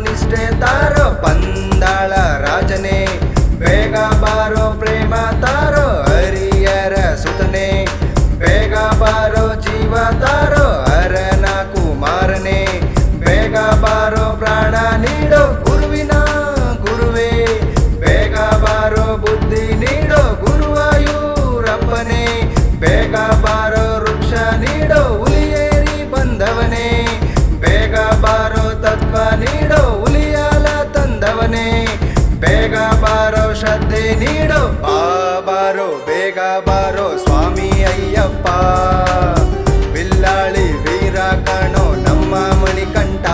ನಿಷ್ಠೆ ತಾರೋ ಪಂದಾಳ ರಾಜನೇ, ಬೇಗ ಬಾರೋ ಪ್ರೇಮ ತಾರೋ ಹರಿಯರ ಸುತನೆ, ಬೇಗ ಬಾರೋ ಜೀವ ತಾರೋ ಅರನ ಕುಮಾರನೇ, ಬೇಗ ಬಾರೋ ಪ್ರಾಣ ನೀಡೋ ಗುರುವಿನ ಗುರುವೇ, ಬೇಗ ಬಾರೋ ಬುದ್ಧಿ ನೀಡೋ ಗುರುವಾಯೂರಪ್ಪನೇ, ಬೇಗ ಬಾರೋ ವೃಕ್ಷ ನೀಡೋ ಹುಲಿಯೇರಿ ಬಂದವನೇ, ಬೇಗ ಬಾರೋ ತತ್ವ ನೀಡೋ ಹುಲಿಯಾಲ ತಂದವನೇ, ಬೇಗ ಬಾರೋ ಶ್ರದ್ಧೆ ನೀಡೋ ಬಾರೋ ಬೇಗ ಬಾರೋ ಸ್ವಾಮಿ ಅಯ್ಯಪ್ಪ, ಬಿಲ್ಲಾಳಿ ವೀರ ಕಾಣೋ ನಮ್ಮ ಮಣಿಕಂಠ,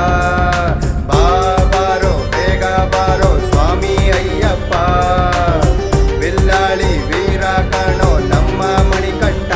ಬಾರೋ ಬೇಗ ಬಾರೋ ಸ್ವಾಮಿ ಅಯ್ಯಪ್ಪ, ಬಿಲ್ಲಾಳಿ ವೀರ ಕಾಣೋ ನಮ್ಮ ಮಣಿಕಂಠ.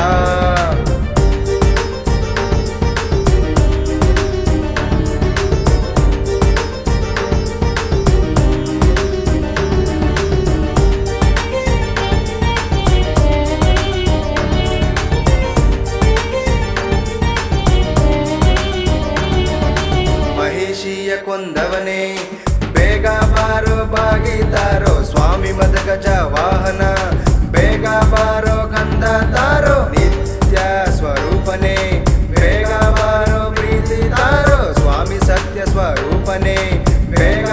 ಮಹಿಷಿಯ ಕೊಂದವನೇ, ಬೇಗ ಬಾರೋ ಬಾಗಿತಾರೋ ಸ್ವಾಮಿ ಮದಗಜ ವಾಹನ, ಬೇಗ ಬಾರೋ ಕಂದ ತಾರೋ ನಿತ್ಯ ಸ್ವರೂಪನೇ, ಬೇಗ ಬಾರೋ ಪ್ರೀತಿ ತಾರೋ ಸ್ವಾಮಿ ಸತ್ಯ ಸ್ವರೂಪನೇ, ಬೇಗ